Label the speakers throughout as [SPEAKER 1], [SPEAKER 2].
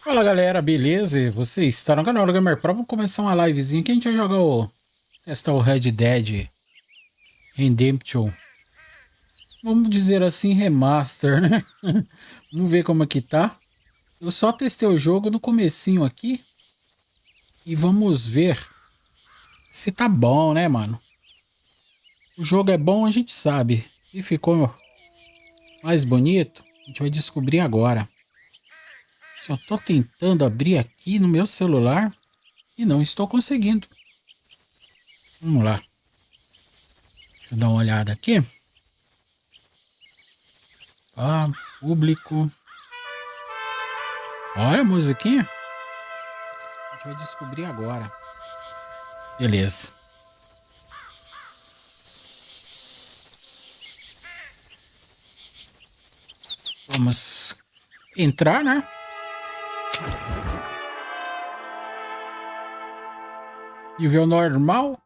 [SPEAKER 1] Fala galera, beleza? E você está no canal do Gamer Pro. Vamos começar uma livezinha que a gente vai jogar testar o Red Dead Redemption. Vamos dizer assim, remaster, né? Vamos ver como é que tá. Eu só testei o jogo no comecinho aqui. E vamos ver se tá bom, né, mano? O jogo é bom, a gente sabe. E ficou mais bonito, a gente vai descobrir agora. Só tô tentando abrir aqui no meu celular e não estou conseguindo. Vamos lá. Deixa eu dar uma olhada aqui. Ah, público. Olha a musiquinha. A gente vai descobrir agora. Beleza. Vamos entrar, né? Nível normal.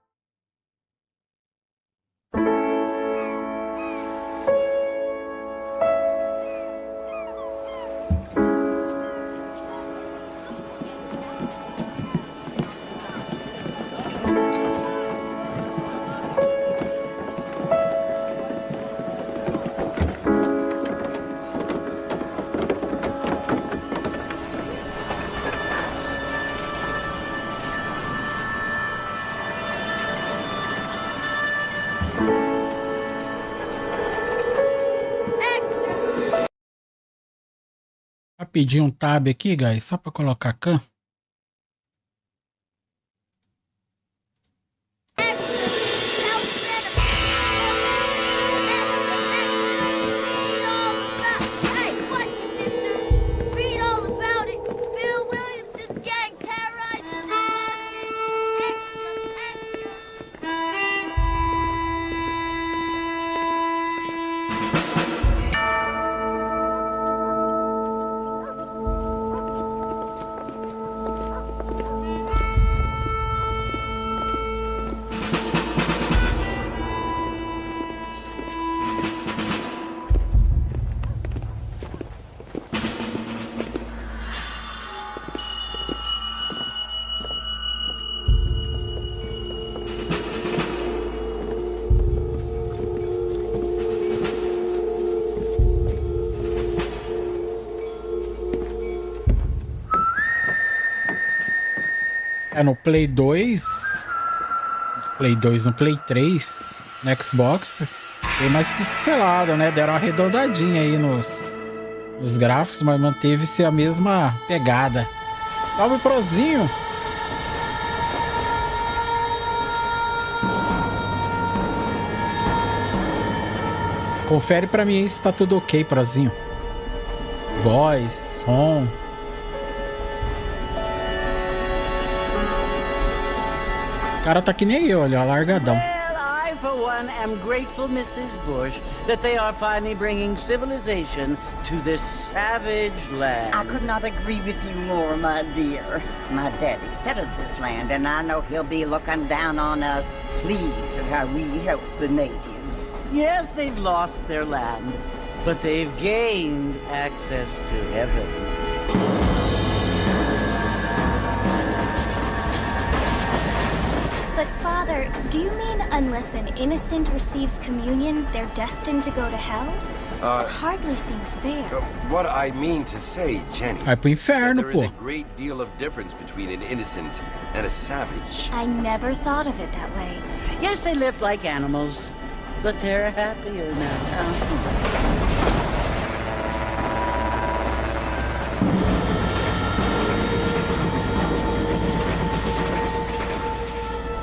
[SPEAKER 1] Rapidinho um tab aqui, guys, só para colocar can. É no Play 2, no Play 3, no Xbox, bem mais pixelado, né? Deram uma arredondadinha aí nos gráficos, mas manteve-se a mesma pegada. Salve, Prozinho! Confere pra mim aí se tá tudo ok, Prozinho. Voz, som... O cara tá que nem eu, olha, largadão.
[SPEAKER 2] Well, I, for one, am grateful, Mrs. Bush, that they are finally bringing civilization to this savage land.
[SPEAKER 3] I could not agree with you more, my dear. My daddy settled this land, and I know he'll be looking down on us, pleased at how we help the natives.
[SPEAKER 2] Yes, they've lost their land, but they've gained access to heaven.
[SPEAKER 4] But Father, do you mean unless an innocent receives communion, they're destined to go to hell? It hardly seems fair.
[SPEAKER 5] What I mean to say, Jenny,
[SPEAKER 1] Vai pro inferno,
[SPEAKER 5] there is
[SPEAKER 1] pô.
[SPEAKER 5] a great deal of difference between an innocent and a savage.
[SPEAKER 4] I never thought of it that way.
[SPEAKER 2] Yes, they lived like animals, but they're happier now.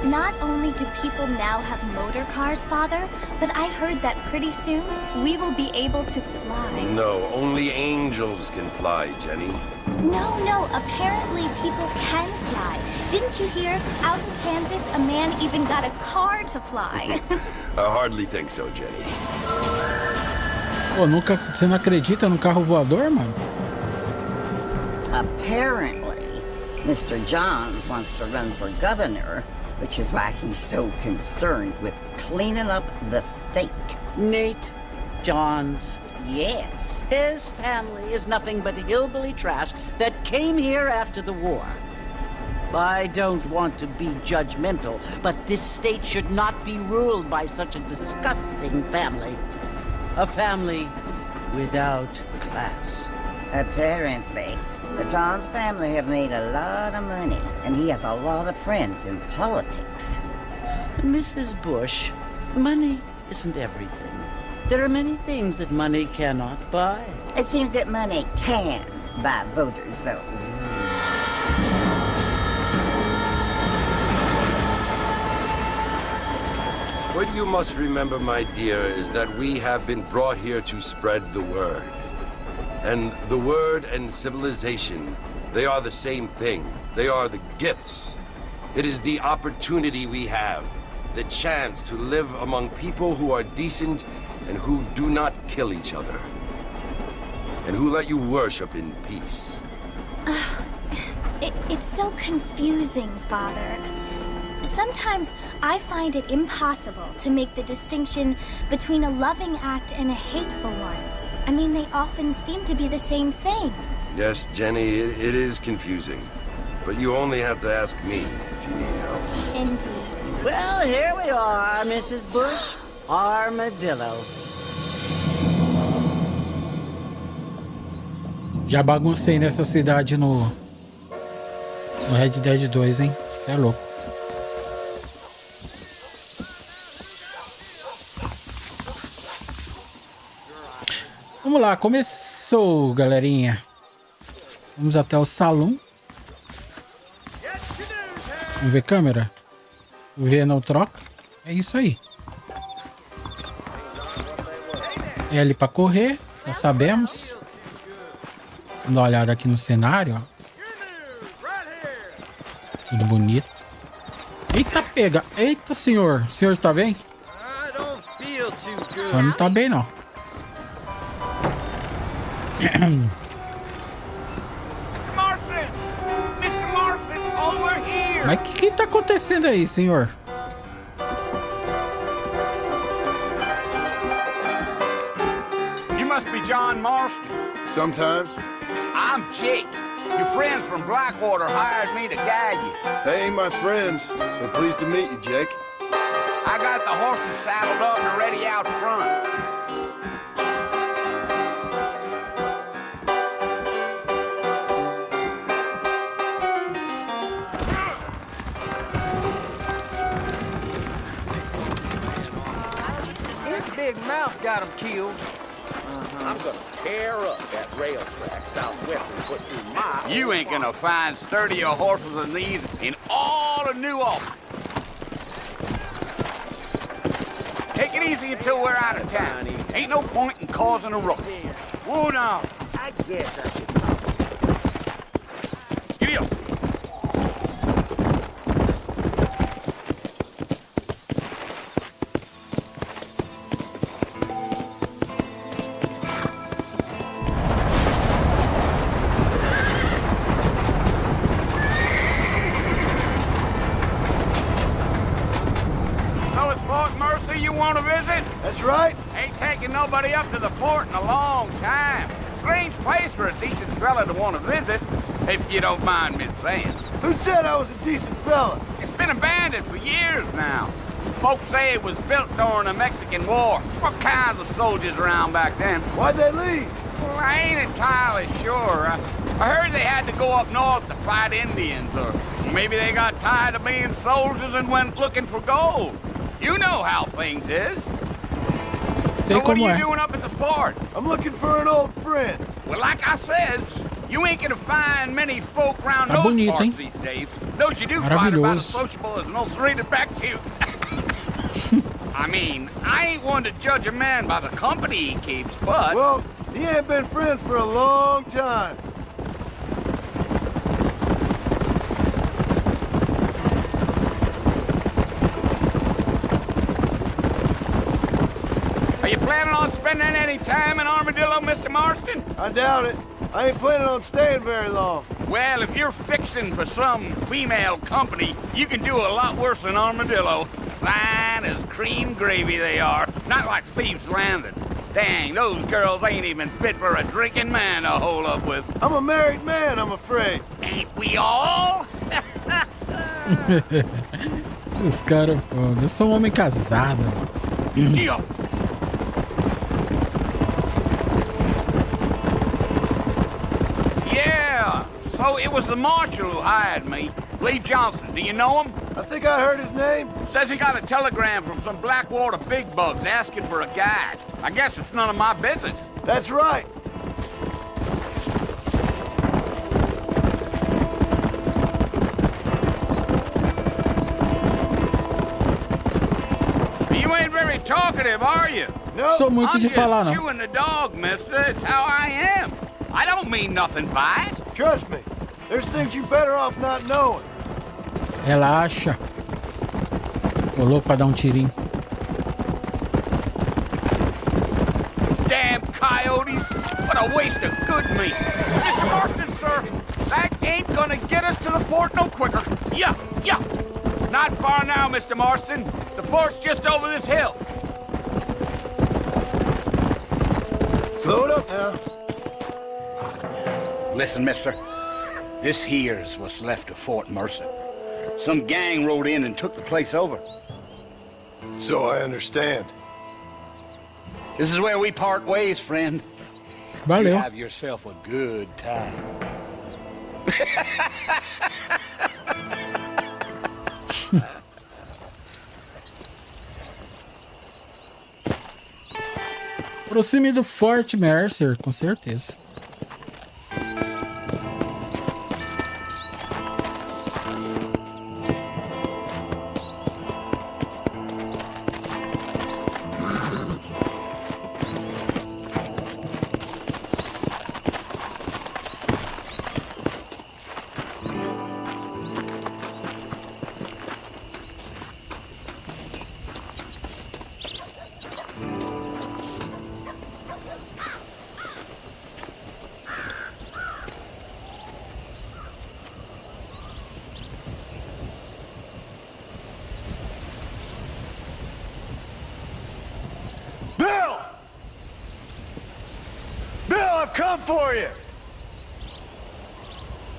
[SPEAKER 4] Not only do people now have motor cars, Father, but I heard that pretty soon we will be able to fly.
[SPEAKER 5] No, only angels can fly, Jenny.
[SPEAKER 4] No, apparently people can fly. Didn't you hear? Out in Kansas, a man even got a car to fly.
[SPEAKER 5] I hardly think so, Jenny.
[SPEAKER 1] Pô, você não acredita no carro voador, mano?
[SPEAKER 3] Apparently, Mr. Johns wants to run for governor, which is why he's so concerned with cleaning up the state.
[SPEAKER 2] Nate Johns.
[SPEAKER 3] Yes.
[SPEAKER 2] His family is nothing but hillbilly trash that came here after the war. I don't want to be judgmental, but this state should not be ruled by such a disgusting family. A family without class.
[SPEAKER 3] Apparently. The John's family have made a lot of money, and he has a lot of friends in politics.
[SPEAKER 2] Mrs. Bush, money isn't everything. There are many things that money cannot buy.
[SPEAKER 3] It seems that money can buy voters, though.
[SPEAKER 5] What you must remember, my dear, is that we have been brought here to spread the word. And the word and civilization, they are the same thing. They are the gifts. It is the opportunity we have, the chance to live among people who are decent and who do not kill each other. And who let you worship in peace.
[SPEAKER 4] It's so confusing, Father. Sometimes I find it impossible to make the distinction between a loving act and a hateful one. I mean, they often seem to be the same thing.
[SPEAKER 5] Yes, Jenny, it is confusing. But you only have to ask me if you need help.
[SPEAKER 4] Indeed.
[SPEAKER 2] Well, here we are, Mrs. Bush. Armadillo.
[SPEAKER 1] Já baguncei nessa cidade no Red Dead 2, hein? Você é louco. Vamos lá, começou, galerinha. Vamos até o salão. Vamos ver câmera. V não troca. É isso aí. L para correr, já sabemos. Vamos dar uma olhada aqui no cenário, ó. Tudo bonito. Eita, pega. Eita, senhor. O senhor tá bem? O senhor não tá bem, não. Mas o que tá acontecendo aí, senhor?
[SPEAKER 6] You must be John Marston.
[SPEAKER 7] Sometimes.
[SPEAKER 6] I'm Jake. Your friends from Blackwater hired me to guide you.
[SPEAKER 7] They ain't my friends, but pleased to meet you, Jake.
[SPEAKER 6] I got the horses saddled up and ready out front.
[SPEAKER 8] His big mouth got him killed.
[SPEAKER 6] I'm gonna tear up that rail track southwest and put through my... You ain't gonna find sturdier horses than these in all of New Orleans. Take it easy until we're out of town. Ain't no point in causing a rush. Whoa now.
[SPEAKER 8] I guess I should.
[SPEAKER 6] Giddy up.
[SPEAKER 7] That's right.
[SPEAKER 6] Ain't taking nobody up to the fort in a long time. Strange place for a decent fella to want to visit, if you don't mind me saying.
[SPEAKER 7] Who said I was a decent fella?
[SPEAKER 6] It's been abandoned for years now. Folks say it was built during the Mexican War. What kinds of soldiers around back then?
[SPEAKER 7] Why'd they leave?
[SPEAKER 6] Well, I ain't entirely sure. I heard they had to go up north to fight Indians, or maybe they got tired of being soldiers and went looking for gold. You know how things is. So what are you doing up at the fort?
[SPEAKER 7] I'm looking for an old friend.
[SPEAKER 6] Well, like I said, you ain't gonna find many folk around those
[SPEAKER 1] bonito,
[SPEAKER 6] parts
[SPEAKER 1] hein?
[SPEAKER 6] these days. Those you do find about as sociable as an old serrated back tooth. I mean, I ain't one to judge a man by the company he keeps, but...
[SPEAKER 7] Well, he ain't been friends for a long time.
[SPEAKER 6] Are you planning on spending any time in Armadillo, Mr. Marston?
[SPEAKER 7] I doubt it. I ain't planning on staying very long.
[SPEAKER 6] Well, if you're fixing for some female company, you can do a lot worse than Armadillo. Fine as cream gravy they are. Not like Thieves Landing. Dang, those girls ain't even fit for a drinking man to hole up with.
[SPEAKER 7] I'm a married man, I'm afraid.
[SPEAKER 6] Ain't we all?
[SPEAKER 1] Os caras, pô, eu sou um homem casado.
[SPEAKER 6] Yeah. Yeah, so it was the marshal who hired me. Lee Johnson, do you know him?
[SPEAKER 7] I think I heard his name.
[SPEAKER 6] Says he got a telegram from some Blackwater big bugs asking for a guide. I guess it's none of my business.
[SPEAKER 7] That's right.
[SPEAKER 6] You ain't very talkative, are you?
[SPEAKER 7] No,
[SPEAKER 1] Sou muito
[SPEAKER 6] I'm
[SPEAKER 1] de falar,
[SPEAKER 6] just
[SPEAKER 1] não.
[SPEAKER 6] chewing the dog, mister. It's how I am. I don't mean nothing by it.
[SPEAKER 7] trust me. There's things you better off not knowing.
[SPEAKER 1] Relaxa. Tô louco pra dar um tirinho.
[SPEAKER 6] Damn coyotes. What a waste of good meat. Mr. Marston, sir, that ain't gonna get us to the fort no quicker. Yeah, yeah. Not far now, Mr. Marston. The fort's just over this hill.
[SPEAKER 7] Slow it up now.
[SPEAKER 6] Listen, mister. This here's what's left of Fort Mercer. Some gang rode in and took the place over.
[SPEAKER 7] So I understand.
[SPEAKER 6] This is where we part ways, friend. You
[SPEAKER 1] Valeu.
[SPEAKER 6] have yourself a good time.
[SPEAKER 1] Aproxime do Fort Mercer, com certeza.
[SPEAKER 7] Bill! Bill, I've come for you!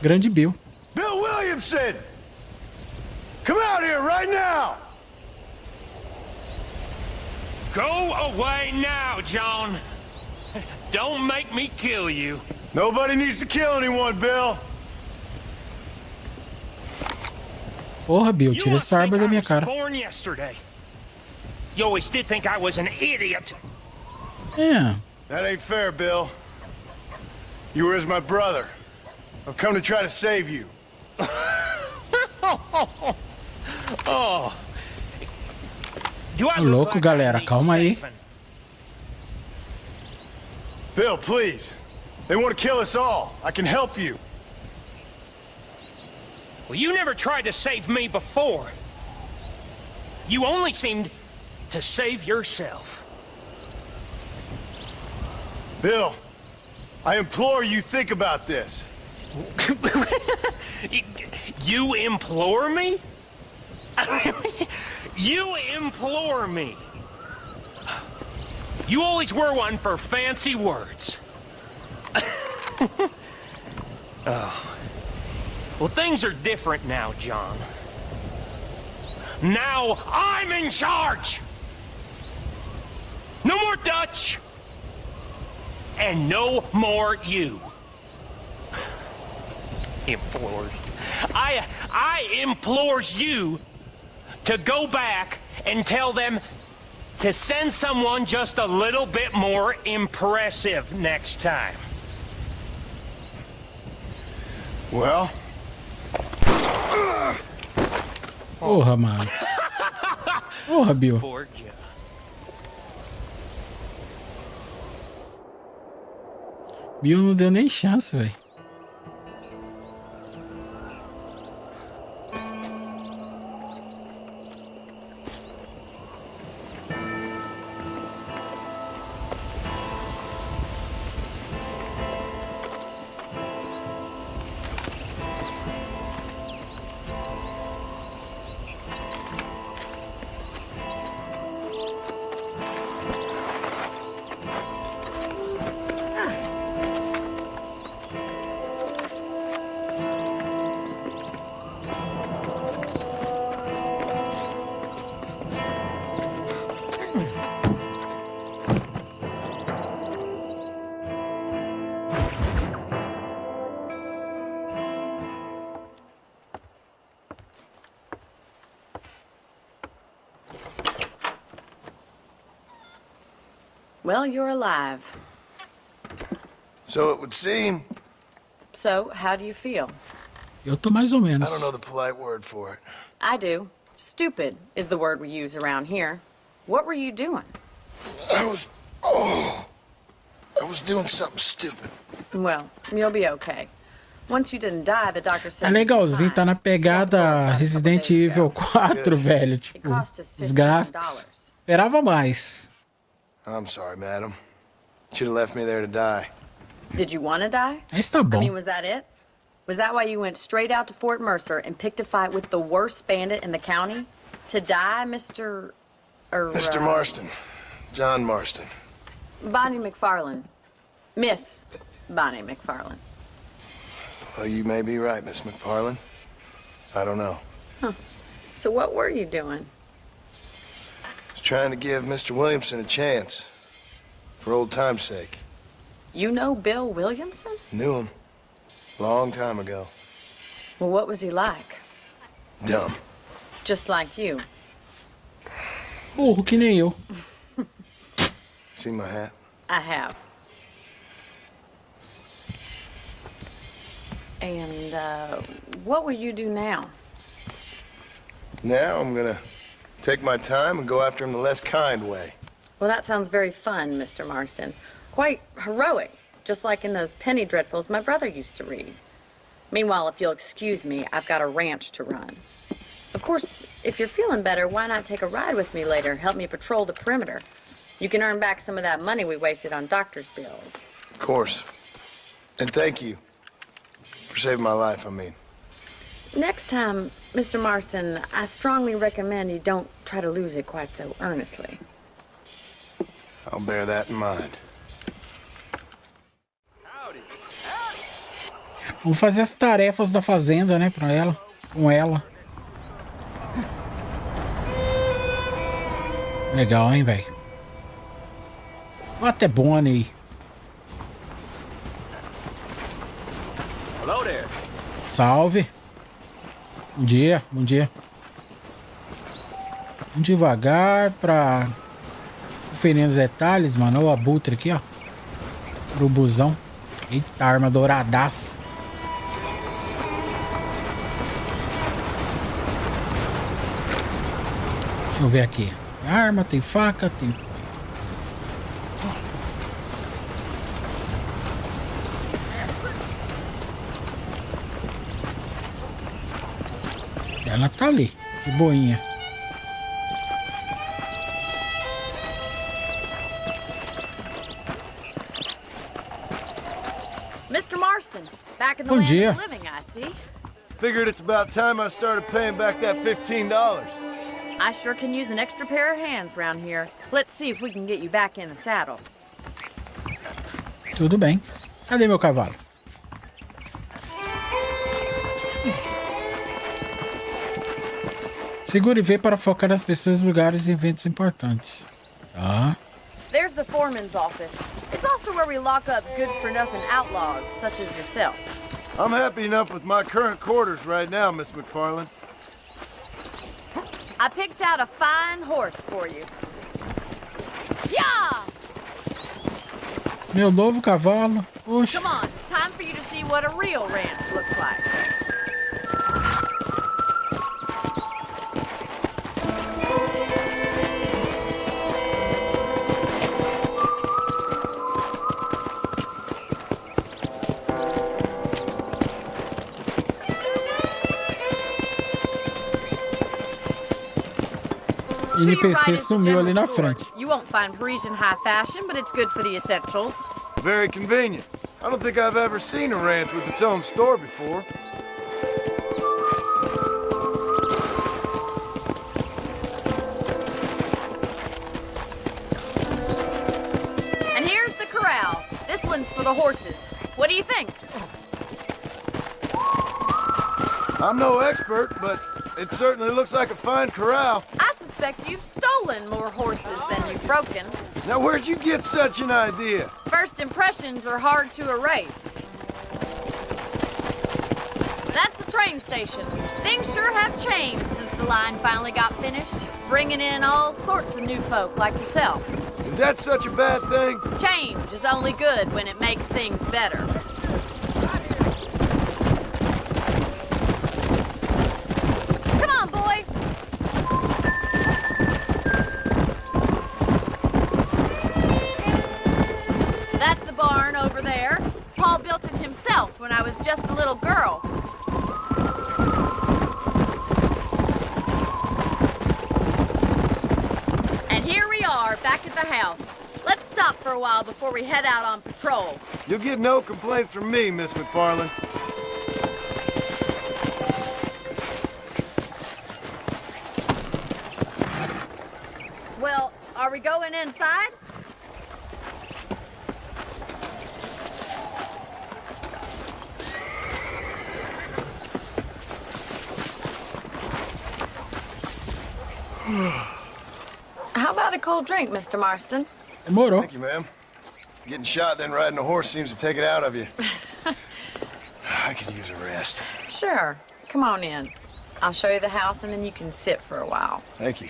[SPEAKER 1] Grande Bill.
[SPEAKER 7] Bill Williamson! Come out here right now!
[SPEAKER 9] Go away now, John. Don't make me kill you.
[SPEAKER 7] Nobody needs to kill anyone, Bill.
[SPEAKER 1] Porra, Bill,
[SPEAKER 9] You
[SPEAKER 1] tira
[SPEAKER 9] must
[SPEAKER 1] essa arma
[SPEAKER 9] think
[SPEAKER 1] da
[SPEAKER 9] I
[SPEAKER 1] minha
[SPEAKER 9] was
[SPEAKER 1] cara.
[SPEAKER 9] born yesterday. You always did think I was an idiot.
[SPEAKER 1] É,
[SPEAKER 7] That ain't fair, Bill. You were as my brother. I've come to try to save you.
[SPEAKER 9] Oh. Do I
[SPEAKER 1] Ô,
[SPEAKER 9] look
[SPEAKER 1] louco,
[SPEAKER 9] like
[SPEAKER 1] galera,
[SPEAKER 9] I need
[SPEAKER 1] calma aí.
[SPEAKER 9] saving?
[SPEAKER 7] Bill, please. They want to kill us all. I can help you.
[SPEAKER 9] Well, you never tried to save me before. You only seemed to save yourself.
[SPEAKER 7] Bill, I implore you think about this.
[SPEAKER 9] You implore me? You implore me. You always were one for fancy words. Oh. Well, things are different now, John. Now I'm in charge. No more Dutch. And no more you. Implores. I implores you to go back and tell them to send someone just a little bit more impressive next time.
[SPEAKER 7] Well,
[SPEAKER 1] porra, mano. Porra, Bill.
[SPEAKER 9] Poor kid.
[SPEAKER 1] Bill não deu nem chance, velho.
[SPEAKER 10] Well, you're alive.
[SPEAKER 7] So it would seem.
[SPEAKER 10] So, how do you feel?
[SPEAKER 1] Eu tô mais ou
[SPEAKER 7] I
[SPEAKER 1] menos.
[SPEAKER 7] don't know the polite word for it.
[SPEAKER 10] I do. Stupid is the word we use around here. What were you doing?
[SPEAKER 7] I was doing something stupid.
[SPEAKER 10] Well, you'll be okay. Once you didn't die, the doctor said...
[SPEAKER 1] É legalzinho, tá na pegada Resident Evil 4, velho.
[SPEAKER 10] It
[SPEAKER 1] Tipo,
[SPEAKER 10] cost us
[SPEAKER 1] os
[SPEAKER 10] $15.
[SPEAKER 1] gráficos. Esperava mais.
[SPEAKER 7] I'm sorry, madam. Should have left me there to die.
[SPEAKER 10] Did you want to die?
[SPEAKER 1] Mas tá
[SPEAKER 10] I
[SPEAKER 1] bom.
[SPEAKER 10] mean, was that it? Was that why you went straight out to Fort Mercer and picked a fight with the worst bandit in the county? To die, Mr.
[SPEAKER 7] Mr. Marston. John Marston.
[SPEAKER 10] Bonnie McFarland. Miss Bonnie McFarland.
[SPEAKER 7] Well, you may be right, Miss McFarland. I don't know.
[SPEAKER 10] So what were you doing?
[SPEAKER 7] I was trying to give Mr. Williamson a chance. For old time's sake.
[SPEAKER 10] You know Bill Williamson?
[SPEAKER 7] Knew him. Long time ago.
[SPEAKER 10] Well, what was he like?
[SPEAKER 7] Dumb.
[SPEAKER 10] Just like you.
[SPEAKER 1] Burro que nem eu.
[SPEAKER 7] See my hat?
[SPEAKER 10] I have. And, what will you do now?
[SPEAKER 7] Now I'm gonna take my time and go after him the less kind way.
[SPEAKER 10] Well, that sounds very fun, Mr. Marston. Quite heroic, just like in those penny dreadfuls my brother used to read. Meanwhile, if you'll excuse me, I've got a ranch to run. Of course, if you're feeling better, why not take a ride with me later? Help me patrol the perimeter. You can earn back some of that money we wasted on doctor's bills.
[SPEAKER 7] Of course. And thank you. For saving my life, I mean.
[SPEAKER 10] Next time, Mr. Marston, I strongly recommend you don't try to lose it quite so earnestly.
[SPEAKER 7] I'll bear that in mind.
[SPEAKER 1] Vamos fazer as tarefas da fazenda, né, pra ela, com ela. Legal, hein, velho. Até Bonnie.
[SPEAKER 6] Hello there.
[SPEAKER 1] Salve. Bom dia, bom dia. Vamos devagar pra conferir os detalhes, mano. Olha o abutre aqui, ó. Urubuzão. Eita, arma douradaça. Deixa eu ver aqui. Tem arma, tem faca, tem... Ela tá ali, de boinha.
[SPEAKER 10] Mr. Marston, back in the
[SPEAKER 1] Bom
[SPEAKER 10] land
[SPEAKER 1] dia.
[SPEAKER 10] of the living, I see.
[SPEAKER 7] Figured it's about time I started paying back that $15.
[SPEAKER 10] I sure can use an extra pair of hands around here. Let's see if we can get you back in the saddle.
[SPEAKER 1] Tudo bem. Cadê meu cavalo? Segure V para focar nas pessoas, lugares e eventos importantes. Tá.
[SPEAKER 10] There's the foreman's office. It's also where we lock up good-for-nothing outlaws, such as yourself.
[SPEAKER 7] I'm happy enough with my current quarters right now, Miss McFarland.
[SPEAKER 10] I picked out a fine horse for you. Yeah!
[SPEAKER 1] Meu novo cavalo. Oxe.
[SPEAKER 10] Come on, time for you to see what a real ranch looks like.
[SPEAKER 1] NPC sumiu ali na frente.
[SPEAKER 10] You won't find Parisian high fashion, but it's good for the essentials.
[SPEAKER 7] Very convenient. I don't think I've ever seen a ranch with its own store before.
[SPEAKER 10] And here's the corral. This one's for the horses. What do you think?
[SPEAKER 7] I'm no expert, but it certainly looks like a fine corral.
[SPEAKER 10] I suspect you've stolen more horses than you've broken.
[SPEAKER 7] Now, where'd you get such an idea?
[SPEAKER 10] First impressions are hard to erase. That's the train station. Things sure have changed since the line finally got finished, bringing in all sorts of new folk like yourself.
[SPEAKER 7] Is that such a bad thing?
[SPEAKER 10] Change is only good when it makes things better. Come on, boys. That's the barn over there. Paul built it himself when I was just a little girl. And here we are, back at the house. Let's stop for a while before we head out on patrol.
[SPEAKER 7] You'll get no complaints from me, Miss McFarland.
[SPEAKER 10] Well, are we going inside? How about a cold drink, Mr. Marston?
[SPEAKER 1] Demorou.
[SPEAKER 7] Thank you, ma'am. Getting shot, then riding a horse seems to take it out of you. I could use a rest.
[SPEAKER 10] Sure. Come on in. I'll show you the house, and then you can sit for a while.
[SPEAKER 7] Thank you.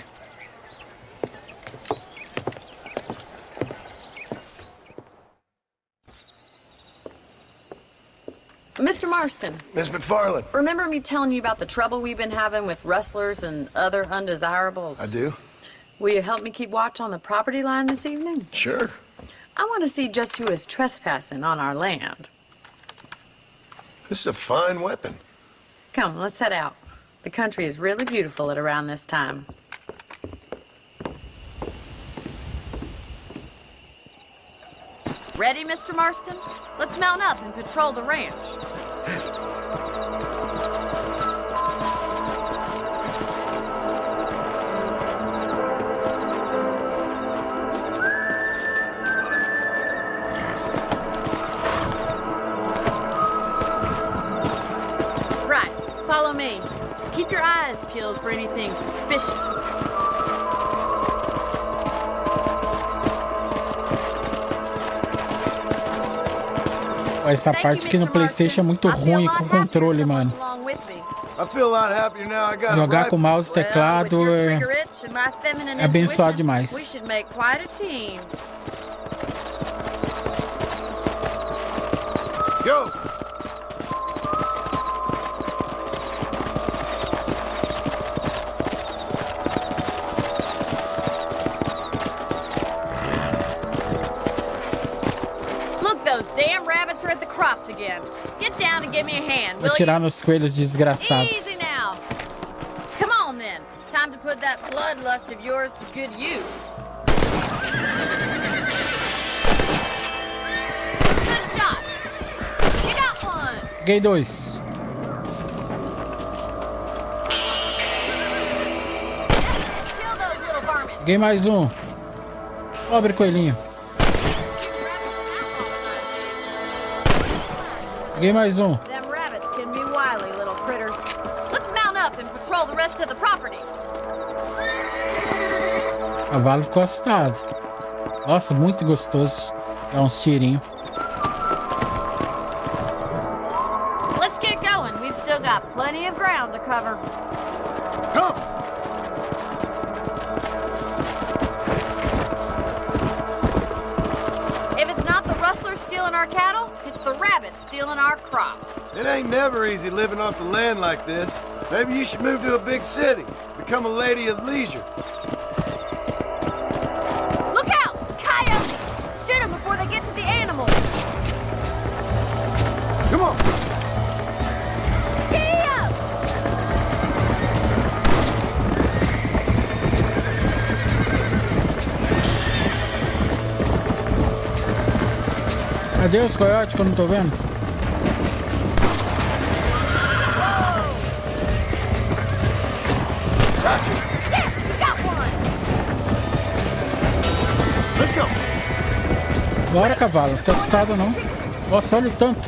[SPEAKER 10] Mr. Marston,
[SPEAKER 7] Miss McFarland.
[SPEAKER 10] remember me telling you about the trouble we've been having with rustlers and other undesirables?
[SPEAKER 7] I do.
[SPEAKER 10] Will you help me keep watch on the property line this evening?
[SPEAKER 7] Sure.
[SPEAKER 10] I want to see just who is trespassing on our land.
[SPEAKER 7] This is a fine weapon.
[SPEAKER 10] Come, let's head out. The country is really beautiful at around this time. Ready, Mr. Marston? Let's mount up and patrol the ranch. Right, follow me. Keep your eyes peeled for anything suspicious.
[SPEAKER 1] Essa parte aqui no PlayStation é muito ruim com o controle, mano.
[SPEAKER 7] I feel a lot happier now. I got a
[SPEAKER 1] Jogar com
[SPEAKER 7] rifle.
[SPEAKER 1] mouse e teclado é abençoado demais.
[SPEAKER 10] We should make quite a team.
[SPEAKER 7] Go!
[SPEAKER 10] Look, those damn rabbits are at the crops again. Get down and give me a hand,
[SPEAKER 1] Vou
[SPEAKER 10] will
[SPEAKER 1] tirar
[SPEAKER 10] you?
[SPEAKER 1] nos coelhos desgraçados.
[SPEAKER 10] Easy now. Come on then. Time to put that bloodlust of yours to good use. Good shot. You got one.
[SPEAKER 1] Peguei dois.
[SPEAKER 10] Kill those little varmints.
[SPEAKER 1] Peguei mais um. Pobre coelhinho. Peguei mais um.
[SPEAKER 10] Them rabbits can be wily little critters. Let's mount up and patrol the rest of the property.
[SPEAKER 1] Cavalo costado. Nossa, muito gostoso. Dá uns tirinhos.
[SPEAKER 10] Let's get going. We've still got plenty of ground to cover.
[SPEAKER 7] Come!
[SPEAKER 10] If it's not the rustlers stealing our cattle, it's the rabbits stealing our crops.
[SPEAKER 7] It ain't never easy living off the land like this. Maybe you should move to a big city. Become a lady of leisure.
[SPEAKER 10] Look out! Coyotes! Shoot them before they get to the animals.
[SPEAKER 7] Come on!
[SPEAKER 10] Giddy up!
[SPEAKER 1] Cadê os coiotes que eu não tô vendo?
[SPEAKER 7] Gotcha!
[SPEAKER 10] Yes, we got one!
[SPEAKER 7] Let's go!
[SPEAKER 1] Bora, cavalo. Não fica assustado, não. Nossa, olha o tanto.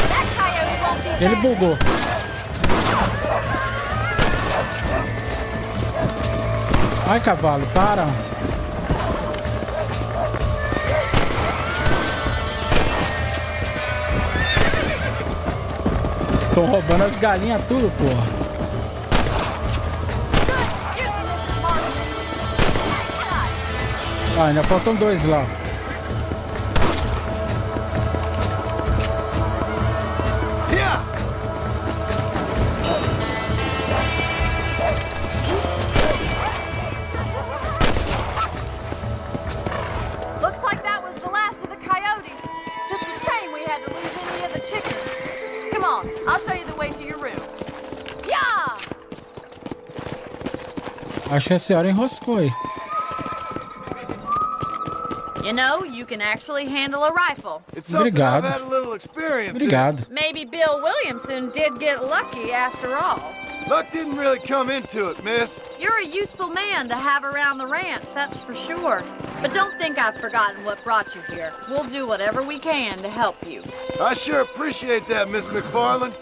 [SPEAKER 10] That coyote won't be
[SPEAKER 1] Ele
[SPEAKER 10] back.
[SPEAKER 1] bugou. Ai, cavalo, para. Estão roubando as galinhas tudo, porra.
[SPEAKER 10] Good shooting,
[SPEAKER 1] Ah, ainda faltam 2 lá.
[SPEAKER 10] Looks like that was the last of the coyotes. Just a shame we had to lose any of the chickens. Come on, I'll show you the way to your room. Yeah!
[SPEAKER 1] Acho que a senhora enroscou aí.
[SPEAKER 10] You know, you can actually handle a rifle.
[SPEAKER 7] It's something I've
[SPEAKER 1] Obrigado.
[SPEAKER 7] had a little experience in.
[SPEAKER 1] Obrigado.
[SPEAKER 10] Maybe Bill Williamson did get lucky after all.
[SPEAKER 7] Luck didn't really come into it, miss.
[SPEAKER 10] You're a useful man to have around the ranch, that's for sure. But don't think I've forgotten what brought you here. We'll do whatever we can to help you.
[SPEAKER 7] I sure appreciate that, Miss McFarland.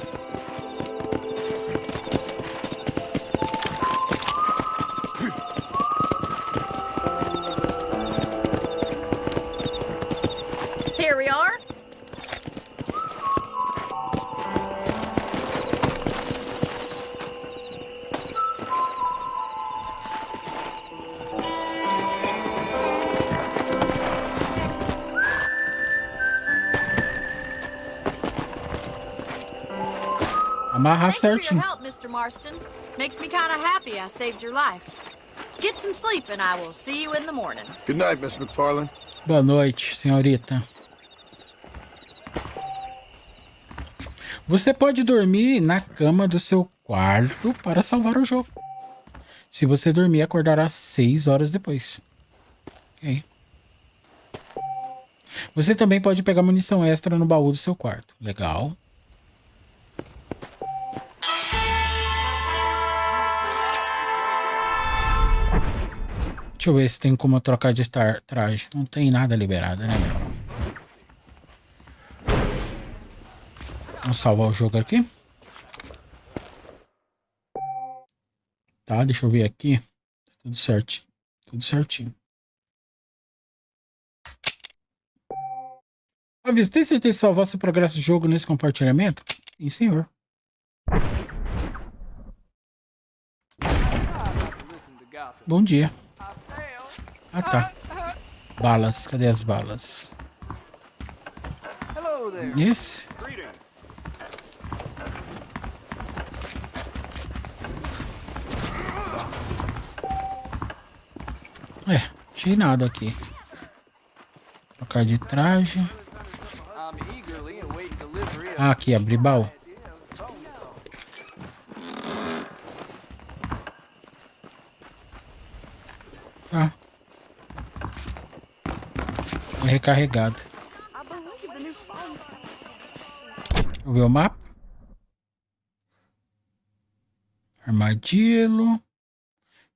[SPEAKER 10] Here we are.
[SPEAKER 1] Amarrar
[SPEAKER 10] Thanks for your
[SPEAKER 1] certinho.
[SPEAKER 10] help, Mr. Marston. Makes me kind of happy I saved your life. Get some sleep and I will see you in the morning.
[SPEAKER 7] Good night, Miss McFarland.
[SPEAKER 1] Boa noite, senhorita. Você pode dormir na cama do seu quarto para salvar o jogo. Se você dormir, acordará 6 horas depois. Ok. Você também pode pegar munição extra no baú do seu quarto. Legal. Deixa eu ver se tem como trocar de traje. Não tem nada liberado, né, meu? Vamos salvar o jogo aqui. Tá, deixa eu ver aqui. Tá tudo certinho. Tudo certinho. Avis, tem certeza de salvar seu progresso do jogo nesse compartilhamento? Sim, senhor. Bom dia. Ah, tá. Balas. Cadê as balas? Esse? Achei nada aqui. Trocar de traje. Ah, aqui, abrir baú. Ah. É recarregado. Deixa eu ver o mapa. Armadilho.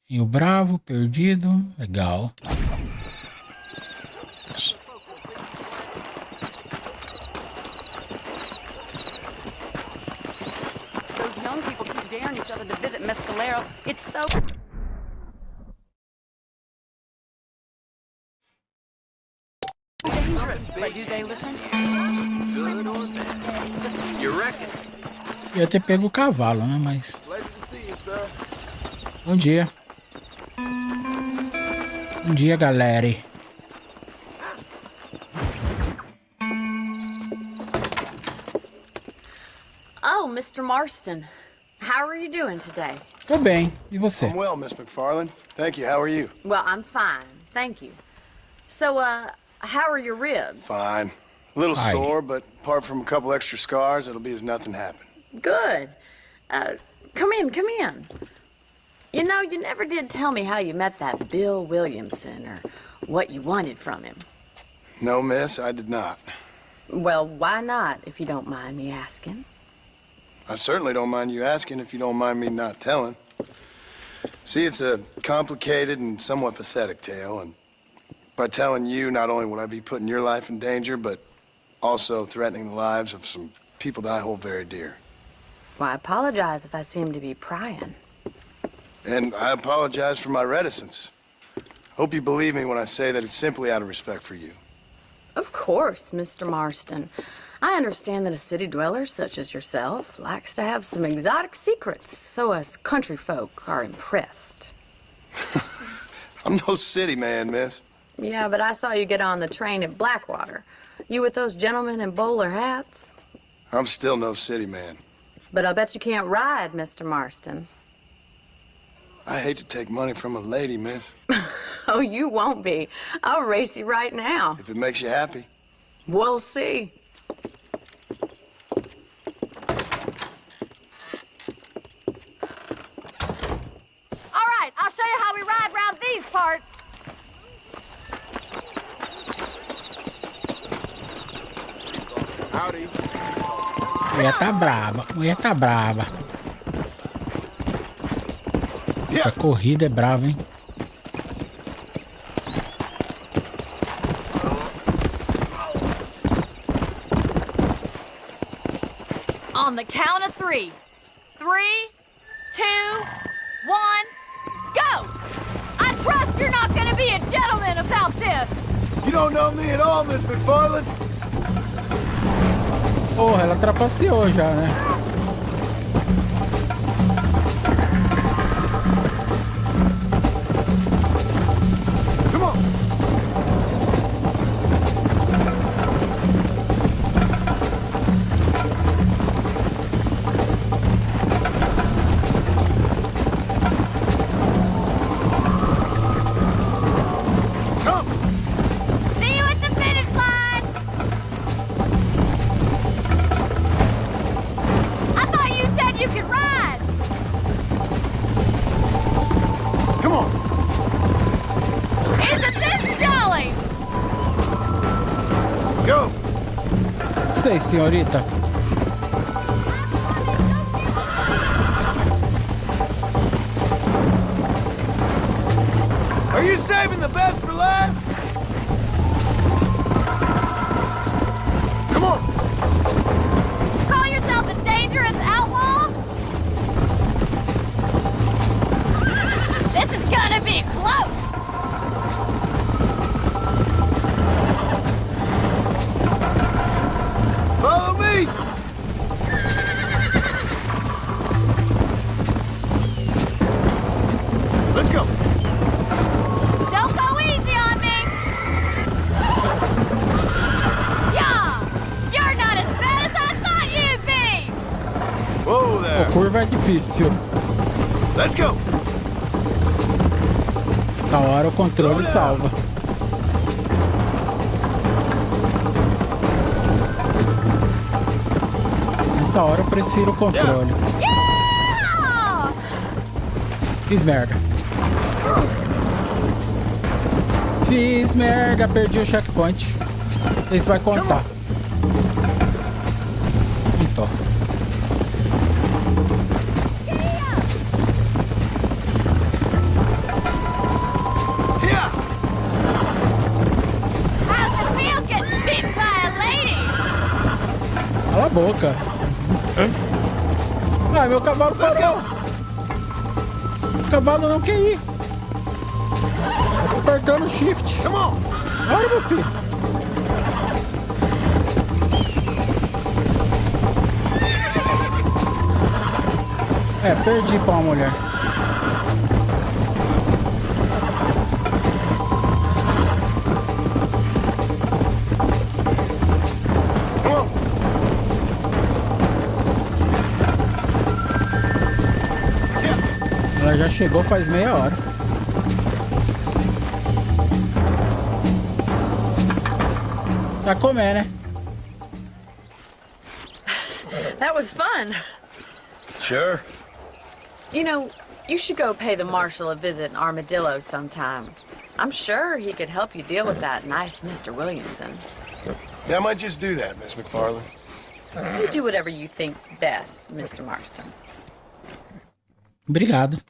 [SPEAKER 1] Rio Bravo, perdido. Legal.
[SPEAKER 2] Those young people keep daring each other to visit Mescalero. It's so... dangerous, but do they listen?
[SPEAKER 7] Good or bad? You reckon?
[SPEAKER 1] Ia ter pego o cavalo, né? Mas...
[SPEAKER 7] Pleasure to see you, sir.
[SPEAKER 1] Bom dia. Bom dia, galera.
[SPEAKER 10] Oh, Mr. Marston. How are you doing today?
[SPEAKER 1] Tô bem. E você?
[SPEAKER 7] I'm well, Miss McFarland. Thank you. How are you?
[SPEAKER 10] Well, I'm fine. Thank you. So, how are your ribs?
[SPEAKER 7] Fine. A little
[SPEAKER 1] Hi.
[SPEAKER 7] sore, but apart from a couple extra scars, it'll be as nothing happened.
[SPEAKER 10] Good. Come in, come in. You know, you never did tell me how you met that Bill Williamson or what you wanted from him.
[SPEAKER 7] No, miss, I did not.
[SPEAKER 10] Well, why not, if you don't mind me asking?
[SPEAKER 7] I certainly don't mind you asking if you don't mind me not telling. See, it's a complicated and somewhat pathetic tale, and by telling you, not only would I be putting your life in danger, but also threatening the lives of some people that I hold very dear.
[SPEAKER 10] Well, I apologize if I seem to be prying.
[SPEAKER 7] And I apologize for my reticence. Hope you believe me when I say that it's simply out of respect for you.
[SPEAKER 10] Of course, Mr. Marston. I understand that a city dweller such as yourself likes to have some exotic secrets, so us country folk are impressed.
[SPEAKER 7] I'm no city man, miss.
[SPEAKER 10] Yeah, but I saw you get on the train at Blackwater. You with those gentlemen in bowler hats?
[SPEAKER 7] I'm still no city man.
[SPEAKER 10] But I bet you can't ride, Mr. Marston.
[SPEAKER 7] I hate to take money from a lady, miss.
[SPEAKER 10] Oh, you won't be. I'll race you right now.
[SPEAKER 7] If it makes you happy.
[SPEAKER 10] We'll see.
[SPEAKER 11] All right, I'll show you how we ride around these parts.
[SPEAKER 7] Howdy.
[SPEAKER 1] Mulher tá braba, mulher tá braba. A corrida é brava, hein?
[SPEAKER 11] On the count of 3. 3, 2, 1, go! I trust you're not gonna be a gentleman about this.
[SPEAKER 7] You don't know me at all, Miss McFarland.
[SPEAKER 1] Porra, ela trapaceou já, né?
[SPEAKER 7] Come on. Come.
[SPEAKER 11] See you at the finish line. I thought you said you could ride.
[SPEAKER 7] Come on.
[SPEAKER 11] Isn't this jolly?
[SPEAKER 7] Go.
[SPEAKER 1] Sei, senhorita.
[SPEAKER 7] Are you saving the best for last? Come on.
[SPEAKER 11] Call yourself a dangerous outlaw? This is gonna be close.
[SPEAKER 7] Follow me. Let's go.
[SPEAKER 11] Don't go easy on me. Yeah, you're not as bad as I thought you'd be.
[SPEAKER 7] Whoa there.
[SPEAKER 1] Pô, curva é difícil.
[SPEAKER 7] Let's go.
[SPEAKER 1] Na hora o controle salva. Nessa hora eu prefiro o controle.
[SPEAKER 11] Yeah!
[SPEAKER 1] Fiz merda. Fiz merda, perdi o checkpoint. Esse vai contar. Então.
[SPEAKER 7] Yeah.
[SPEAKER 11] How's it feel getting beaten by a lady?
[SPEAKER 1] Cala a boca. Ah, meu cavalo parou. O cavalo não quer ir. Apertando o shift.
[SPEAKER 7] Come on.
[SPEAKER 1] Olha, meu filho. É, perdi pra uma mulher.
[SPEAKER 7] Come on.
[SPEAKER 1] Ela já chegou faz meia hora. Sabe comer, né?
[SPEAKER 10] That was fun.
[SPEAKER 5] Sure.
[SPEAKER 10] You know, you should go pay the marshal a visit in Armadillo sometime. I'm sure he could help you deal with that nice Mr. Williamson.
[SPEAKER 7] Yeah, I might just do that, Miss McFarland.
[SPEAKER 10] You do whatever you think's best, Mr. Marston.
[SPEAKER 1] Obrigado.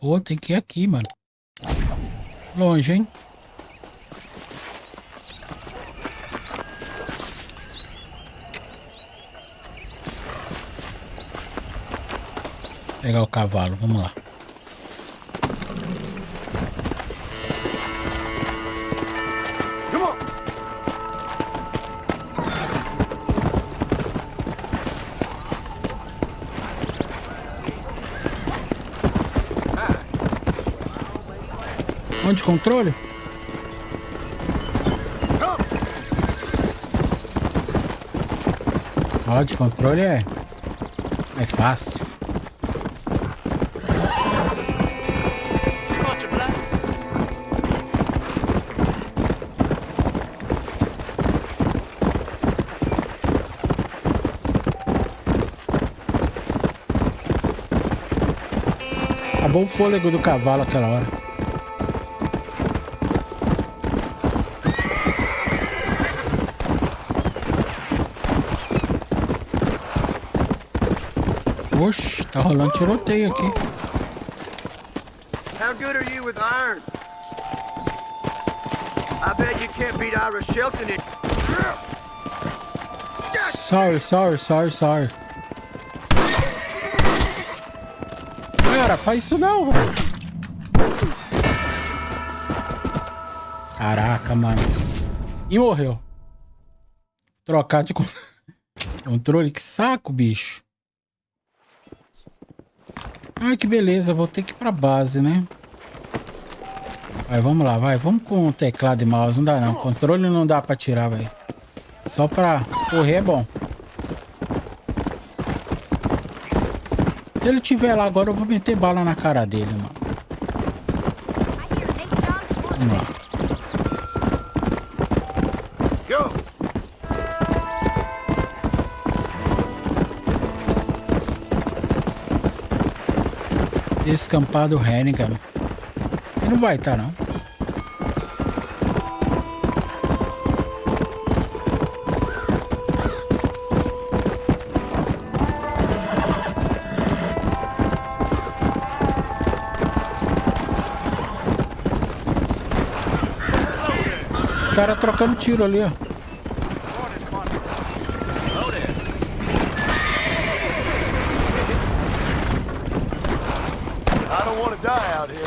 [SPEAKER 1] Pô, tem que ir aqui, mano. Longe, hein? Pegar o cavalo, vamos lá. Onde controle? Ó, de controle é fácil. Acabou o fôlego do cavalo aquela hora. Oxe, tá rolando tiroteio aqui.
[SPEAKER 8] How good are you with iron? I bet you can't beat Ira Shelton in...
[SPEAKER 1] Sorry. Cara, faz isso não, velho. Caraca, mano. E morreu. Trocar de controle, que saco, bicho. Ai, que beleza, vou ter que ir pra base, né? Vai, vamos lá, vai. Vamos com teclado e mouse, não dá não. Controle não dá pra tirar, velho. Só pra correr é bom. Se ele tiver lá agora, eu vou meter bala na cara dele, mano. Vamos lá. Descampado Hennigan. Ele não vai estar, não. Os caras trocando tiro ali, ó.
[SPEAKER 7] I don't want to die out here.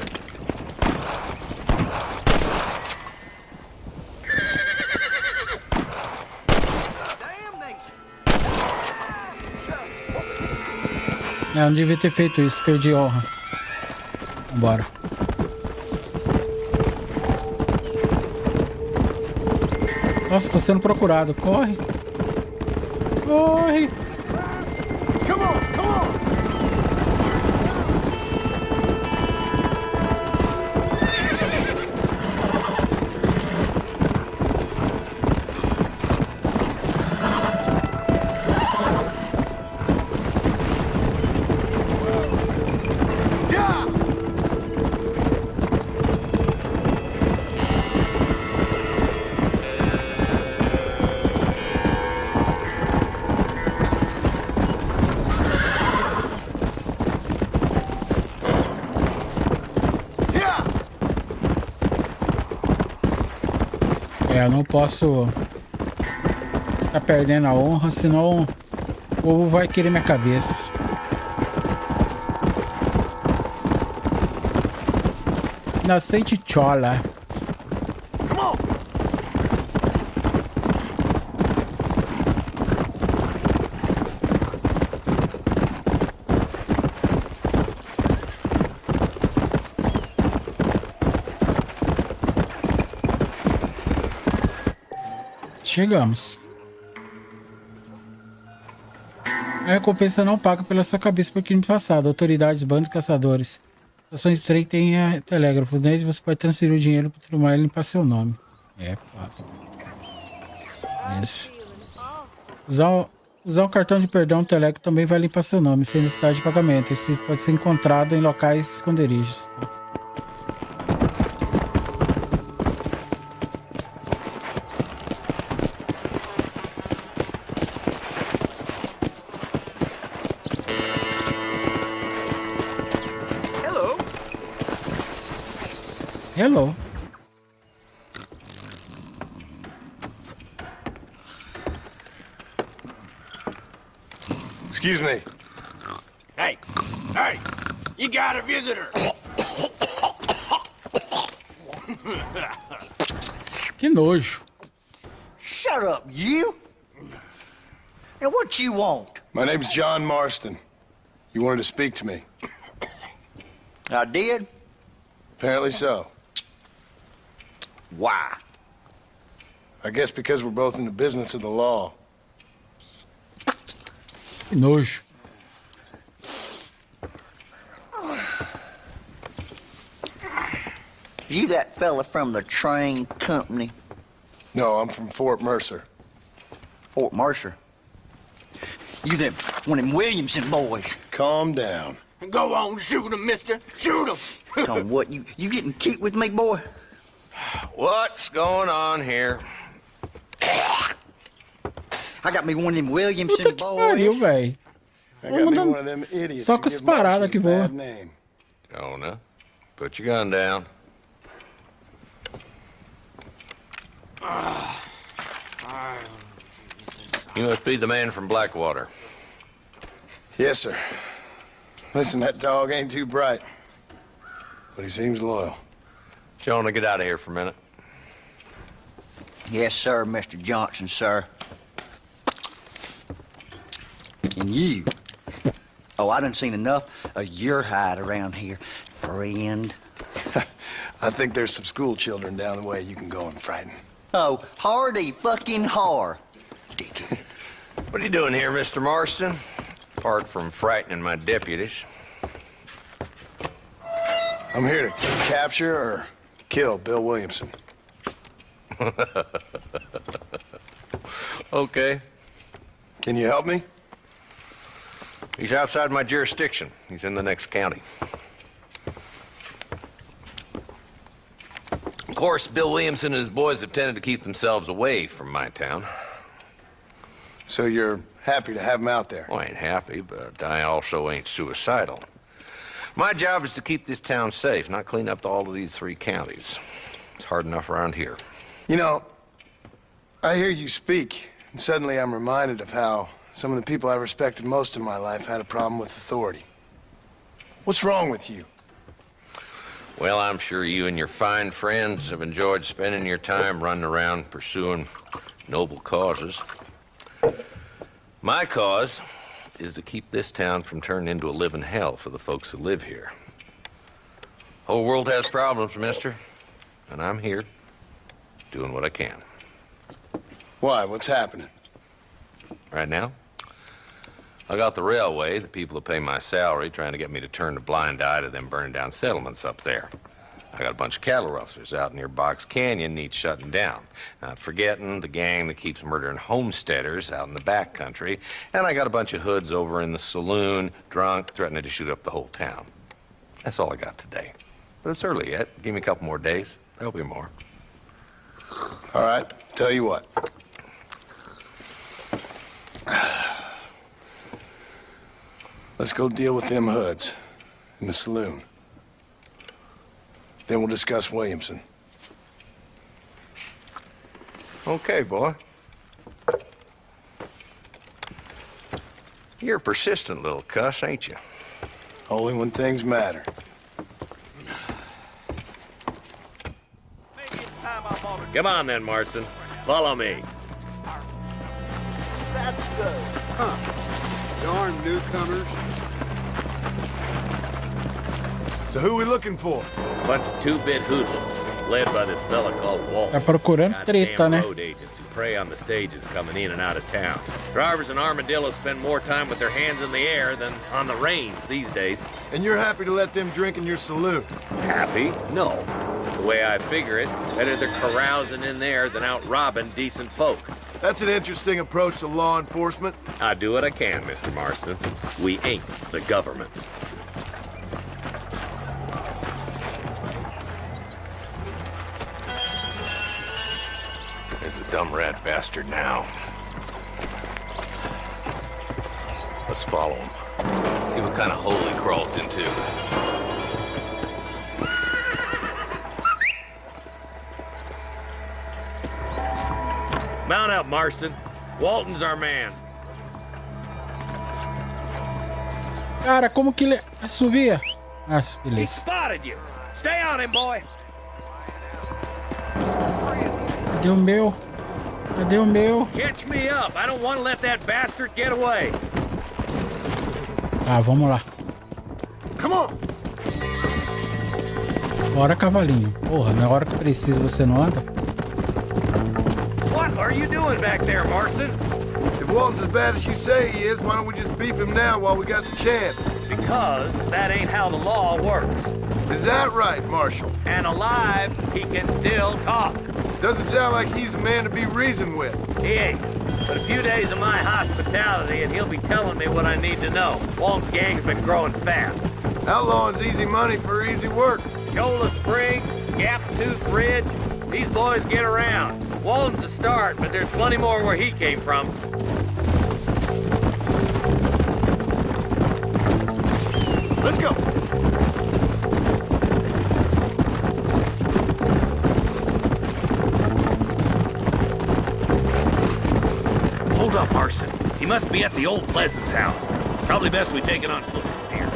[SPEAKER 1] Eu não devia ter feito isso, perdi a honra. Vambora. Nossa, tô sendo procurado. Corre. Corre.
[SPEAKER 7] Come on, come on.
[SPEAKER 1] Eu não posso ficar perdendo a honra, senão o povo vai querer minha cabeça. Nascente chola. Chegamos. A recompensa não paga pela sua cabeça por crime passado. Autoridades, bandos, caçadores. Estação estreita tem telégrafo. Nele você pode transferir o dinheiro para transformar ele limpar seu nome. É, pato. Isso. Usar o cartão de perdão telégrafo também vai limpar seu nome, sem necessidade de pagamento. Esse pode ser encontrado em locais esconderijos. Tá? Hello.
[SPEAKER 7] Excuse me.
[SPEAKER 9] Hey, you got a visitor.
[SPEAKER 1] Que nojo.
[SPEAKER 8] Shut up, you! Now what you want?
[SPEAKER 7] My name's John Marston. You wanted to speak to me?
[SPEAKER 8] I did.
[SPEAKER 7] Apparently so.
[SPEAKER 8] Why?
[SPEAKER 7] I guess because we're both in the business of the law.
[SPEAKER 1] Que nojo.
[SPEAKER 8] You that fella from the train company?
[SPEAKER 7] No, I'm from Fort Mercer.
[SPEAKER 8] Fort Mercer? You them one of them Williamson boys.
[SPEAKER 7] Calm down.
[SPEAKER 8] Go on, shoot him, mister. Shoot him. Come, what, you getting cute with me, boy?
[SPEAKER 12] What's going on here?
[SPEAKER 8] I got me one of them Williamson
[SPEAKER 1] Puta que pariu,
[SPEAKER 8] boys.
[SPEAKER 1] velho.
[SPEAKER 7] I got me one of them idiots
[SPEAKER 1] Só
[SPEAKER 7] who
[SPEAKER 1] com as
[SPEAKER 7] give Marcy
[SPEAKER 1] paradas
[SPEAKER 7] a
[SPEAKER 1] que voa.
[SPEAKER 7] bad name.
[SPEAKER 12] Jonah, put your gun down. You must be the man from Blackwater.
[SPEAKER 7] Yes, sir. Listen, that dog ain't too bright, but he seems loyal.
[SPEAKER 12] Jonah, get out of here for a minute.
[SPEAKER 8] Yes, sir, Mr. Johnson, sir. And you. Oh, I done seen enough of your hide around here, friend.
[SPEAKER 7] I think there's some school children down the way you can go and frighten.
[SPEAKER 8] Oh, hardy fucking har. Dickhead.
[SPEAKER 12] What are you doing here, Mr. Marston? Apart from frightening my deputies.
[SPEAKER 7] I'm here to capture or kill Bill Williamson.
[SPEAKER 12] Okay.
[SPEAKER 7] Can you help me?
[SPEAKER 12] He's outside my jurisdiction. He's in the next county. Of course, Bill Williamson and his boys have tended to keep themselves away from my town.
[SPEAKER 7] So you're happy to have him out there?
[SPEAKER 12] Well, I ain't happy, but I also ain't suicidal. My job is to keep this town safe, not clean up all of these 3 counties. It's hard enough around here.
[SPEAKER 7] You know, I hear you speak, and suddenly I'm reminded of how some of the people I respected most in my life had a problem with authority. What's wrong with you?
[SPEAKER 12] Well, I'm sure you and your fine friends have enjoyed spending your time running around pursuing noble causes. My cause is to keep this town from turning into a living hell for the folks who live here. Whole world has problems, mister, and I'm here doing what I can.
[SPEAKER 7] Why? What's happening?
[SPEAKER 12] Right now, I got the railway, the people who pay my salary, trying to get me to turn a blind eye to them burning down settlements up there. I got a bunch of cattle rustlers out near Box Canyon needs shutting down. Not forgetting the gang that keeps murdering homesteaders out in the back country. And I got a bunch of hoods over in the saloon, drunk, threatening to shoot up the whole town. That's all I got today. But it's early yet. Give me a couple more days. There'll be more.
[SPEAKER 7] All right, tell you what. Let's go deal with them hoods in the saloon. Then we'll discuss Williamson.
[SPEAKER 12] Okay, boy. You're a persistent little cuss, ain't you?
[SPEAKER 7] Only when things matter.
[SPEAKER 12] Come on then, Marston. Follow me.
[SPEAKER 13] That's so. Huh. Darn newcomers.
[SPEAKER 7] So who we looking for?
[SPEAKER 12] Bunch of 2-bit hoodlums, led by this fella called Walt.
[SPEAKER 1] Tá procurando treta, né?
[SPEAKER 12] Road agents who prey on the stages coming in and out of town. Drivers in Armadillo spend more time with their hands in the air than on the reins these days.
[SPEAKER 7] And you're happy to let them drink in your saloon?
[SPEAKER 12] Happy? No. The way I figure it, better they're carousing in there than out robbing decent folk.
[SPEAKER 7] That's an interesting approach to law enforcement.
[SPEAKER 12] I do what I can, Mr. Marston. We ain't the government. There's the dumb rat bastard now. Let's follow him. See what kind of hole he crawls into. Mount up, Marston. Walton's our man.
[SPEAKER 1] Cara, como que ele subia? Ah,
[SPEAKER 12] He
[SPEAKER 1] beleza.
[SPEAKER 12] spotted you. Stay on him, boy.
[SPEAKER 1] Cadê o meu? Cadê o meu?
[SPEAKER 12] Catch me up. I don't want to let that bastard get away.
[SPEAKER 1] Ah, vamos lá.
[SPEAKER 7] Come on.
[SPEAKER 1] Bora, cavalinho. Porra, na hora que precisa você não anda?
[SPEAKER 14] What are you doing back there, Marston?
[SPEAKER 7] If Walton's as bad as you say he is, why don't we just beef him now while we got the chance?
[SPEAKER 14] Because that ain't how the law works.
[SPEAKER 7] Is that right, Marshal?
[SPEAKER 14] And alive, he can still talk.
[SPEAKER 7] Doesn't sound like he's a man to be reasoned with.
[SPEAKER 14] He ain't. But a few days of my hospitality and he'll be telling me what I need to know. Walton's gang's been growing fast.
[SPEAKER 7] Outlawing's easy money for easy work.
[SPEAKER 14] Shola Springs, Gap Tooth Ridge, these boys get around. Walton's a start, but there's plenty more where he came from.
[SPEAKER 7] Let's go.
[SPEAKER 14] Hold up, Marston. He must be at the old Pleasance house. Probably best we take it on foot from here.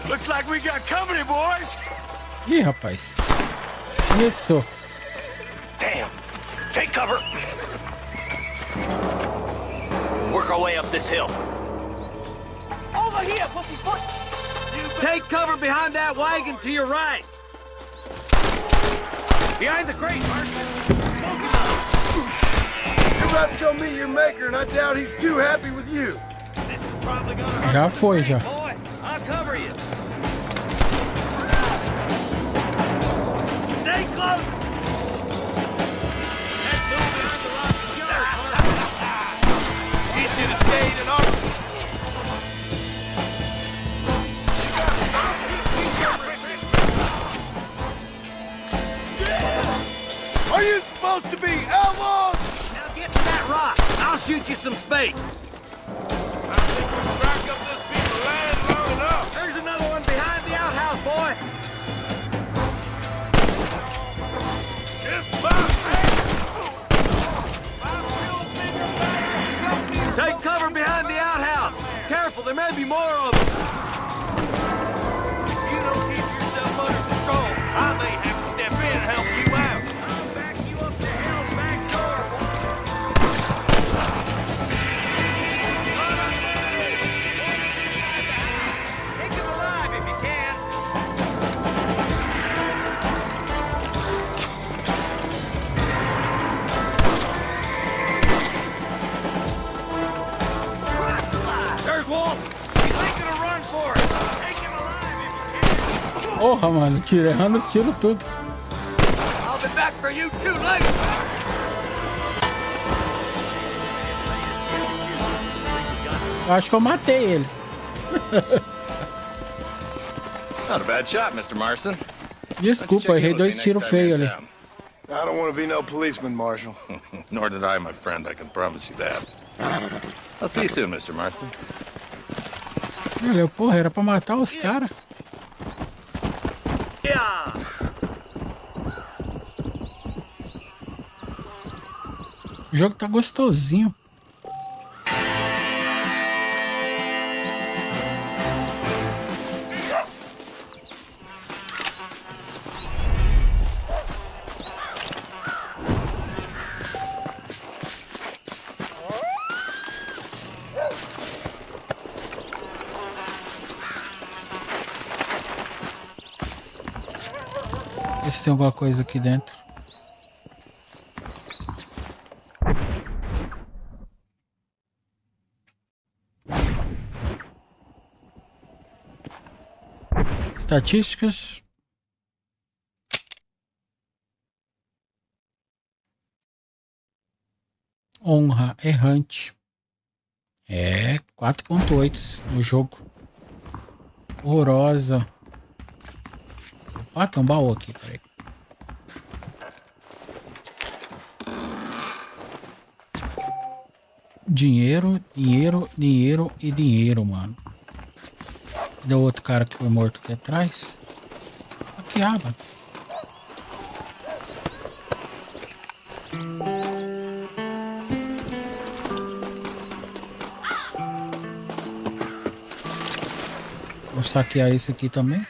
[SPEAKER 14] Looks like we got company, boys.
[SPEAKER 1] Ih, rapaz. Isso.
[SPEAKER 14] Damn. Take cover. Work our way up this hill. Over here, pussyfoot. Take cover behind that wagon to your right. Behind the crate, Marston. Smoking on.
[SPEAKER 7] You're about to go meet your maker, and I doubt he's too happy with you.
[SPEAKER 14] This is probably gonna hurt.
[SPEAKER 1] Já foi, já.
[SPEAKER 14] Boy, I'll cover you. Stay close. Let's move behind the rock and show. You should have stayed in our...
[SPEAKER 7] Are you supposed to be outlaws?
[SPEAKER 14] Now get to that rock. I'll shoot you some space. I think we can rack up this piece of land long enough. There's another one behind the outhouse, boy. Take cover behind the outhouse. Careful, there may be more of them. If you don't keep yourself under control, I may have to step in and help you out. I'll back you up to hell's back door, boy. Take him alive if you can. There's Walt. He's making a run for it. Take him alive if you can.
[SPEAKER 1] Porra, mano. Errando os tiros tudo.
[SPEAKER 14] I'll be back for you too late.
[SPEAKER 1] Eu acho que eu matei ele.
[SPEAKER 12] Not a bad shot, Mr. Marston.
[SPEAKER 1] Desculpa, eu errei 2 tiros feios ali.
[SPEAKER 7] I don't want to be no policeman, Marshal.
[SPEAKER 12] Nor did I, my friend. I can promise you that. I'll see you soon, Mr. Marston.
[SPEAKER 1] Olha, porra, era pra matar os caras.
[SPEAKER 14] Yeah.
[SPEAKER 1] O jogo tá gostosinho. Ver se tem alguma coisa aqui dentro. Estatísticas. Honra errante. É 4.8 no jogo. Horrorosa. Ah, tem um baú aqui, peraí. Dinheiro, dinheiro, dinheiro e dinheiro, mano. Cadê o outro cara que foi morto aqui atrás? Aqui, aba. Vou saquear esse aqui também.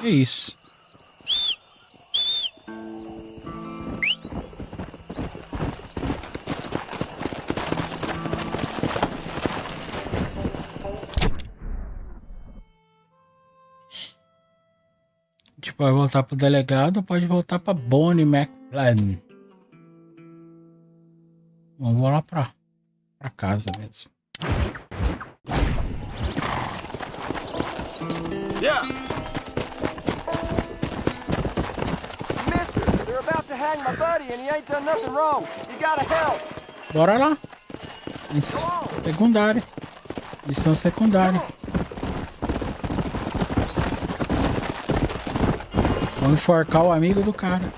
[SPEAKER 1] Que isso? A gente pode voltar pro delegado ou pode voltar pra Bonnie McFlynn. Vamos lá pra casa mesmo.
[SPEAKER 14] Yeah. Mister, they're about to hang my buddy and he ain't done nothing wrong. You gotta help.
[SPEAKER 1] Bora lá. Secundária. Missão secundária. Vamos enforcar o amigo do cara.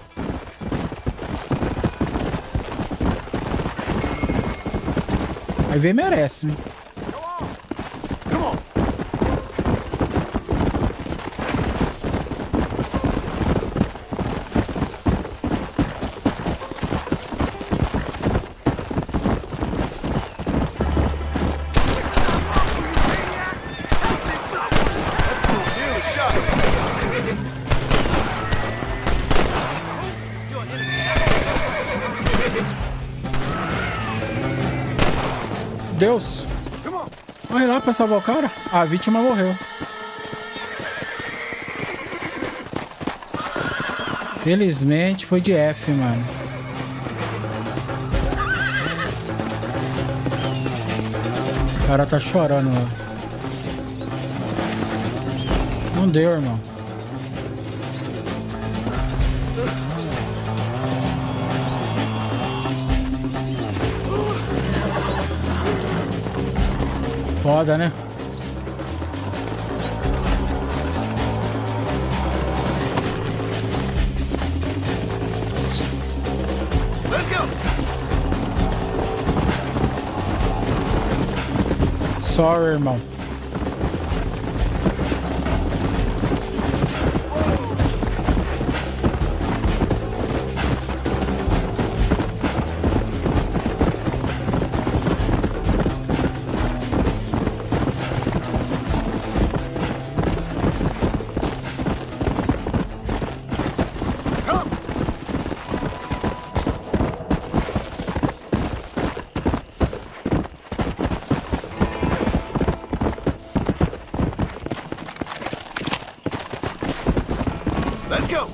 [SPEAKER 1] Vai ver, merece, né? Deus! Corre lá pra salvar o cara. A vítima morreu. Felizmente foi de F, mano. O cara tá chorando, mano. Não deu, irmão. Foda, né?
[SPEAKER 14] Let's go.
[SPEAKER 1] Sorry, irmão.
[SPEAKER 14] Let's go.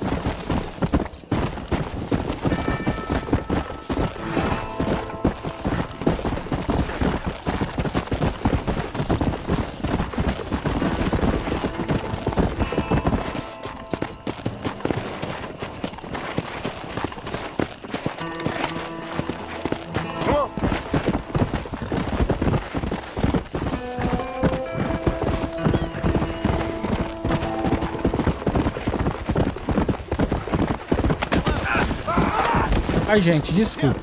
[SPEAKER 1] Ai, gente, desculpa.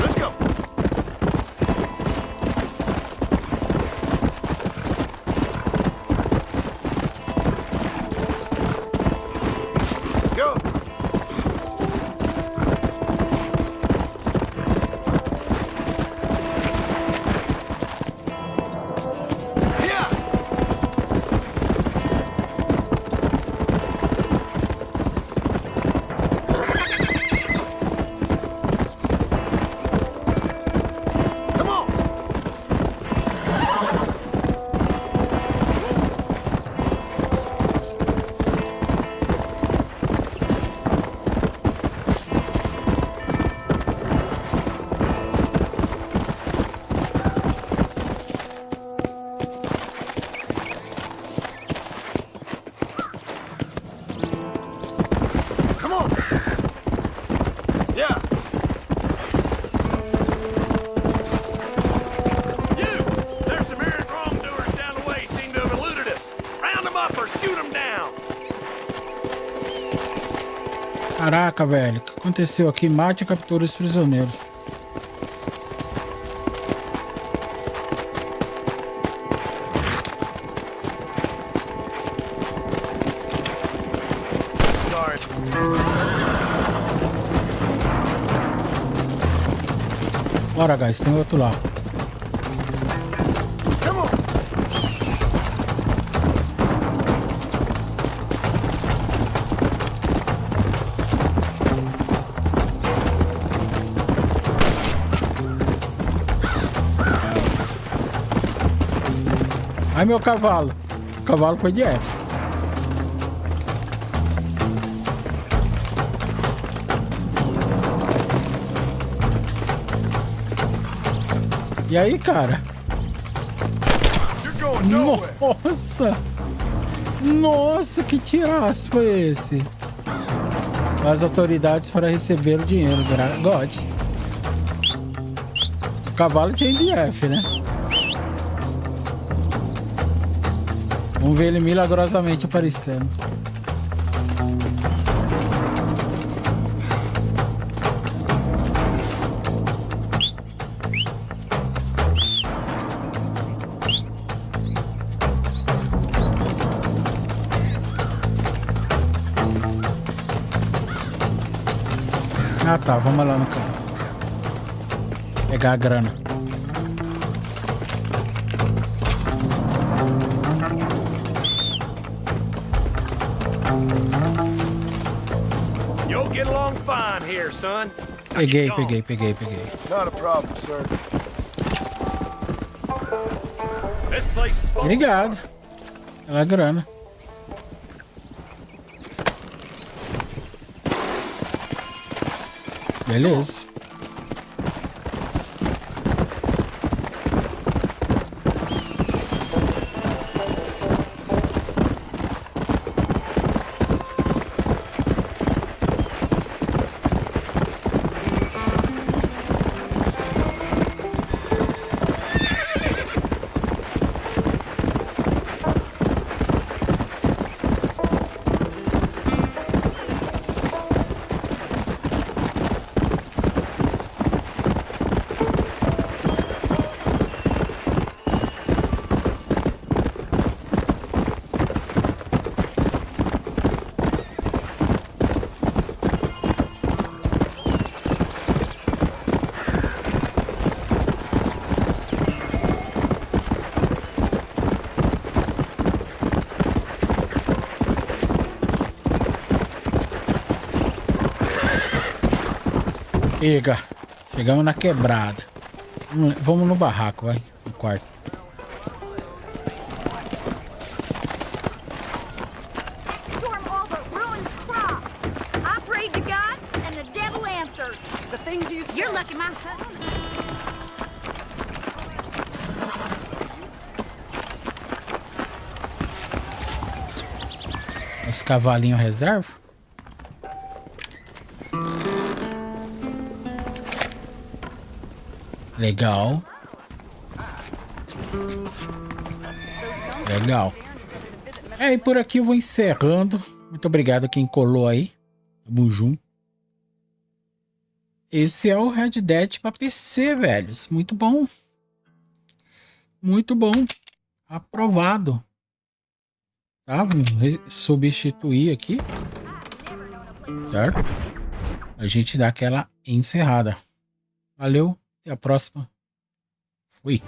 [SPEAKER 14] Let's go. Go.
[SPEAKER 1] Caraca, velho. O que aconteceu aqui? Mate e capture os prisioneiros.
[SPEAKER 14] Sorry.
[SPEAKER 1] Bora, guys, tem outro lá. Ai, meu cavalo. O cavalo foi de F. E aí, cara? Nossa! Nossa, que tiraço foi esse? As autoridades para receber o dinheiro. God. O cavalo tinha de F, né? Vamos ver ele milagrosamente aparecendo. Ah tá, vamos lá no carro. Pegar a grana.
[SPEAKER 9] You'll get along fine here, son.
[SPEAKER 1] Peguei.
[SPEAKER 7] Not a problem, sir.
[SPEAKER 9] This place is full.
[SPEAKER 1] Obrigado. Pela grana. Beleza. Chega. Chegamos na quebrada. Vamos no barraco, vai. No quarto.
[SPEAKER 11] Storm all but ruined the crop. I prayed to God, and the devil answered. The things you said. You're lucky my husband.
[SPEAKER 1] Os cavalinhos reserva. Legal. Legal. E por aqui eu vou encerrando. Muito obrigado a quem colou aí. Tamo junto. Esse é o Red Dead para PC, velhos. Muito bom. Muito bom. Aprovado. Tá? Vamos substituir aqui. Certo? A gente dá aquela encerrada. Valeu. Até a próxima. Fui.